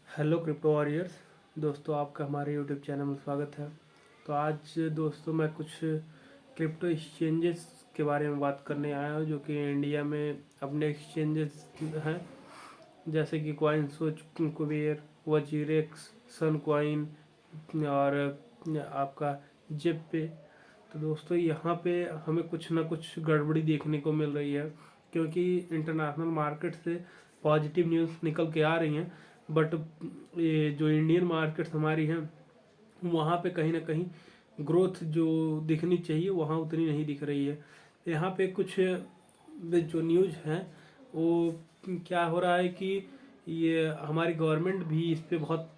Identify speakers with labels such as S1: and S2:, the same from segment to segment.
S1: Hello crypto warriors दोस्तों, आपका हमारे यूट्यूब चैनल में स्वागत है। तो आज दोस्तों मैं कुछ क्रिप्टो एक्सचेंजेस के बारे में बात करने आया हूँ, जो कि इंडिया में अपने एक्सचेंजेस हैं, जैसे कि कॉइनस्विच, कुबेर, वजीरेक्स, सन कॉइन और आपका जेप पे। तो दोस्तों यहाँ पे हमें कुछ ना कुछ गड़बड़ी देखने को मिल रही है, क्योंकि इंटरनेशनल मार्केट से पॉजिटिव न्यूज़ निकल के आ रही हैं, बट ये जो इंडियन मार्केट्स हमारी हैं वहाँ पे कहीं ना कहीं ग्रोथ जो दिखनी चाहिए वहाँ उतनी नहीं दिख रही है। यहाँ पे कुछ जो न्यूज़ हैं वो क्या हो रहा है कि ये हमारी गवर्नमेंट भी इस पे बहुत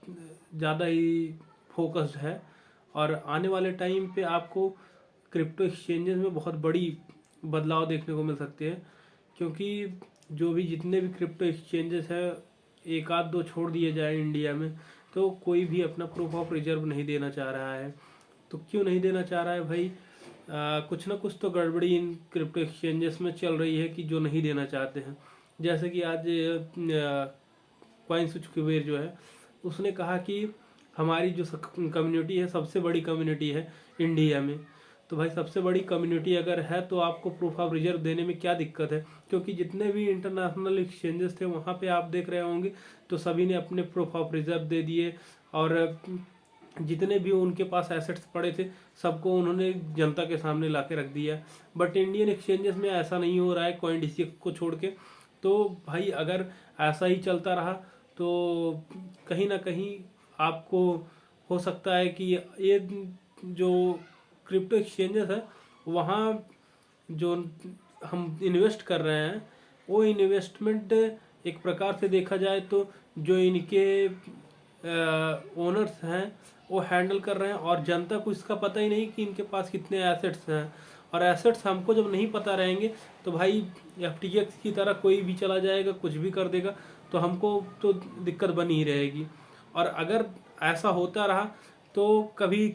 S1: ज़्यादा ही फोकस्ड है, और आने वाले टाइम पे आपको क्रिप्टो एक्सचेंजेस में बहुत बड़ी बदलाव देखने को मिल सकते हैं, क्योंकि जो भी जितने भी क्रिप्टो एक्सचेंजेस हैं एक आध दो छोड़ दिए जाए इंडिया में, तो कोई भी अपना प्रूफ ऑफ रिजर्व नहीं देना चाह रहा है। तो क्यों नहीं देना चाह रहा है भाई? कुछ ना कुछ तो गड़बड़ी इन क्रिप्टो एक्सचेंजेस में चल रही है कि जो नहीं देना चाहते हैं। जैसे कि आज कॉइनस्विच कुबेर जो है उसने कहा कि हमारी जो कम्युनिटी है सबसे बड़ी कम्युनिटी है इंडिया में। तो भाई सबसे बड़ी कम्युनिटी अगर है तो आपको प्रूफ ऑफ रिजर्व देने में क्या दिक्कत है? क्योंकि जितने भी इंटरनेशनल एक्सचेंजेस थे वहाँ पे आप देख रहे होंगे तो सभी ने अपने प्रूफ ऑफ रिजर्व दे दिए, और जितने भी उनके पास एसेट्स पड़े थे सबको उन्होंने जनता के सामने ला के रख दिया। बट इंडियन एक्सचेंजेस में ऐसा नहीं हो रहा है, कॉइनडीसी को छोड़ के। तो भाई अगर ऐसा ही चलता रहा तो कहीं ना कहीं आपको हो सकता है कि ये जो क्रिप्टो एक्सचेंजेस है वहाँ जो हम इन्वेस्ट कर रहे हैं वो इन्वेस्टमेंट एक प्रकार से देखा जाए तो जो इनके ओनर्स हैं वो हैंडल कर रहे हैं, और जनता को इसका पता ही नहीं कि इनके पास कितने एसेट्स हैं। और एसेट्स हमको जब नहीं पता रहेंगे तो भाई FTX की तरह कोई भी चला जाएगा, कुछ भी कर देगा, तो हमको तो दिक्कत बनी ही रहेगी। और अगर ऐसा होता रहा तो कभी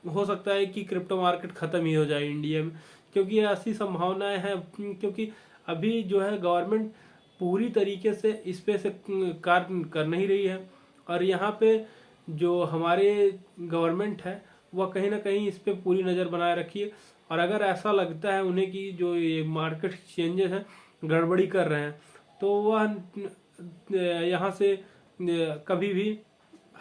S1: हो सकता है कि क्रिप्टो मार्केट ख़त्म ही हो जाए इंडिया में, क्योंकि ऐसी संभावनाएं हैं। क्योंकि अभी जो है गवर्नमेंट पूरी तरीके से इस पे से कार्य कर नहीं रही है, और यहाँ पे जो हमारे गवर्नमेंट है वह कहीं ना कहीं इस पे पूरी नज़र बनाए रखी है। और अगर ऐसा लगता है उन्हें कि जो ये मार्केट चेंजेस हैं गड़बड़ी कर रहे हैं, तो वह यहाँ से कभी भी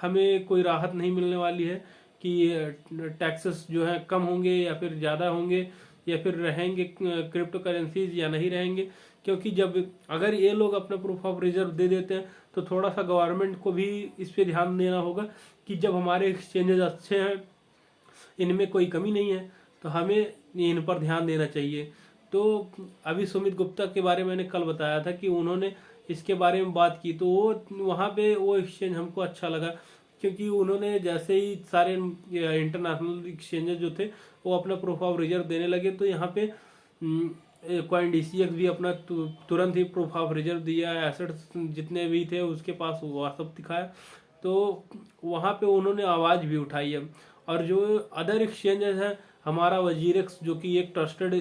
S1: हमें कोई राहत नहीं मिलने वाली है कि टैक्सेस जो है कम होंगे या फिर ज़्यादा होंगे, या फिर रहेंगे क्रिप्टो करेंसीज या नहीं रहेंगे। क्योंकि जब अगर ये लोग अपना प्रूफ ऑफ रिजर्व दे देते हैं तो थोड़ा सा गवर्नमेंट को भी इस पे ध्यान देना होगा कि जब हमारे एक्सचेंजेस अच्छे हैं, इनमें कोई कमी नहीं है, तो हमें इन पर ध्यान देना चाहिए। तो अभी सुमित गुप्ता के बारे में मैंने कल बताया था कि उन्होंने इसके बारे में बात की, तो वो वहाँ पे वो एक्सचेंज हमको अच्छा लगा, क्योंकि उन्होंने जैसे ही सारे इंटरनेशनल एक्सचेंजेस जो थे वो अपना प्रूफ ऑफ रिजर्व देने लगे, तो यहाँ पे कॉइनडीसीएक्स भी अपना तुरंत ही प्रूफ ऑफ रिजर्व दिया, एसेट्स जितने भी थे उसके पास वो सब दिखाया। तो वहाँ पे उन्होंने आवाज़ भी उठाई है। और जो अदर एक्सचेंजेस हैं, हमारा वजीरेक्स जो कि एक ट्रस्टेड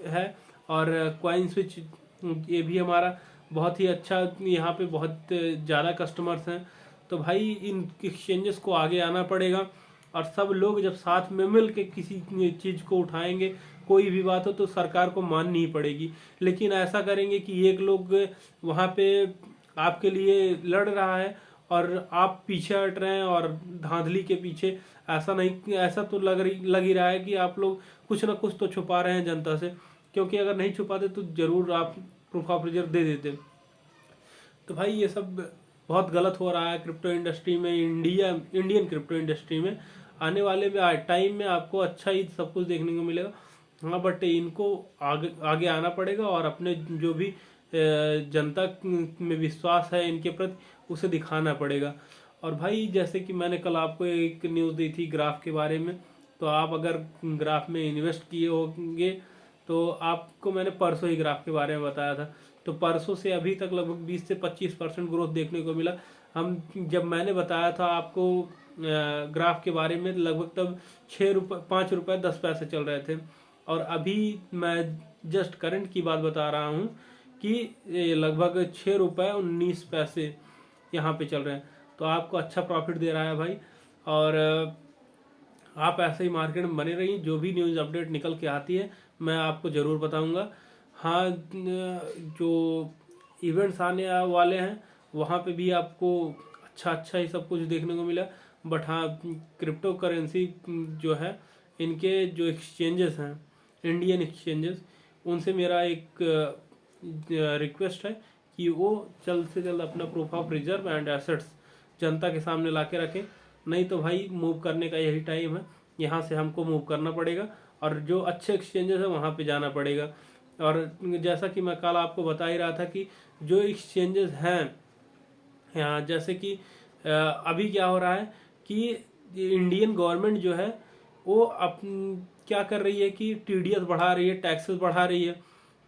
S1: है, और कॉइन स्विच ये भी हमारा बहुत ही अच्छा, यहाँ पे बहुत ज़्यादा कस्टमर्स हैं। तो भाई इन एक्सचेंजेस को आगे आना पड़ेगा, और सब लोग जब साथ में मिल के किसी चीज़ को उठाएंगे, कोई भी बात हो तो सरकार को माननी ही पड़ेगी। लेकिन ऐसा करेंगे कि एक लोग वहाँ पे आपके लिए लड़ रहा है और आप पीछे हट रहे हैं और धांधली के पीछे, ऐसा नहीं, ऐसा तो लग ही रहा है कि आप लोग कुछ ना कुछ तो छुपा रहे हैं जनता से। क्योंकि अगर नहीं छुपाते तो जरूर आप प्रूफ ऑफ रिजर्व दे देते। तो भाई ये सब बहुत गलत हो रहा है क्रिप्टो इंडस्ट्री में, इंडियन क्रिप्टो इंडस्ट्री में। आने वाले में टाइम में आपको अच्छा ही सब कुछ देखने को मिलेगा। हाँ, बट इनको आगे आगे आना पड़ेगा, और अपने जो भी जनता में विश्वास है इनके प्रति उसे दिखाना पड़ेगा। और भाई जैसे कि मैंने कल आपको एक न्यूज़ दी थी ग्राफ के बारे में, तो आप अगर ग्राफ में इन्वेस्ट किए होंगे तो आपको मैंने परसों ही ग्राफ के बारे में बताया था। तो परसों से अभी तक लगभग 20 से 25% ग्रोथ देखने को मिला। हम जब मैंने बताया था आपको ग्राफ के बारे में, लगभग तब 6 रुपये 5 रुपये 10 पैसे चल रहे थे, और अभी मैं जस्ट करंट की बात बता रहा हूँ कि लगभग 6 रुपये 19 पैसे यहाँ पे चल रहे हैं। तो आपको अच्छा प्रॉफिट दे रहा है भाई। और आप ऐसे ही मार्केट में बने रहिए, जो भी न्यूज़ अपडेट निकल के आती है मैं आपको ज़रूर बताऊंगा। हाँ, जो इवेंट्स आने वाले हैं वहाँ पे भी आपको अच्छा अच्छा ही सब कुछ देखने को मिला। बट हाँ, क्रिप्टो करेंसी जो है, इनके जो एक्सचेंजेस हैं, इंडियन एक्सचेंजेस, उनसे मेरा एक रिक्वेस्ट है कि वो जल्द से जल्द अपना proof of reserve and assets जनता के सामने ला के रखें। नहीं तो भाई मूव करने का यही टाइम है, यहाँ से हमको मूव करना पड़ेगा और जो अच्छे एक्सचेंजेस है वहाँ पे जाना पड़ेगा। और जैसा कि मैं कल आपको बता ही रहा था कि जो एक्सचेंजेस हैं यहाँ, जैसे कि अभी क्या हो रहा है कि इंडियन गवर्नमेंट जो है वो क्या कर रही है कि टीडीएस बढ़ा रही है, टैक्सेस बढ़ा रही है।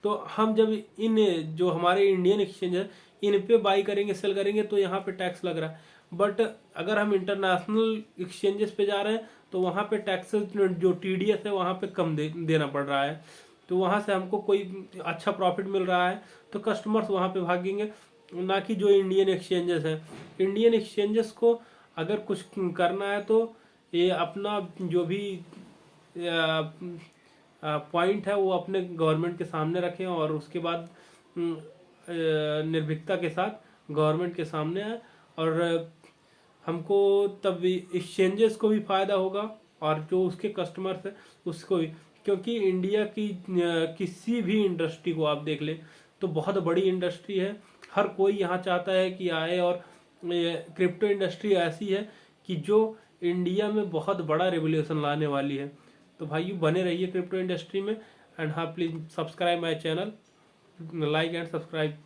S1: तो हम जब इन जो हमारे इंडियन एक्सचेंज है इन पे बाई करेंगे, सेल करेंगे, तो यहाँ पे टैक्स लग रहा है। बट अगर हम इंटरनेशनल एक्सचेंजेस पे जा रहे हैं तो वहाँ पे टैक्सेस जो टीडीएस है वहाँ पे कम देना पड़ रहा है। तो वहाँ से हमको कोई अच्छा प्रॉफिट मिल रहा है, तो कस्टमर्स वहाँ पे भागेंगे, ना कि जो इंडियन एक्सचेंजेस हैं। इंडियन एक्सचेंजेस को अगर कुछ करना है तो ये अपना जो भी पॉइंट है वो अपने गवर्नमेंट के सामने रखें और उसके बाद निर्भीकता के साथ गवर्नमेंट के सामने आए। और हमको तब एक्सचेंजेस को भी फ़ायदा होगा और जो उसके कस्टमर्स हैं उसको भी। क्योंकि इंडिया की किसी भी इंडस्ट्री को आप देख लें तो बहुत बड़ी इंडस्ट्री है, हर कोई यहाँ चाहता है कि आए। और क्रिप्टो इंडस्ट्री ऐसी है कि जो इंडिया में बहुत बड़ा रेवोल्यूशन लाने वाली है। तो भाई बने रहिए क्रिप्टो इंडस्ट्री में। एंड हाँ, please subscribe my channel, like and subscribe.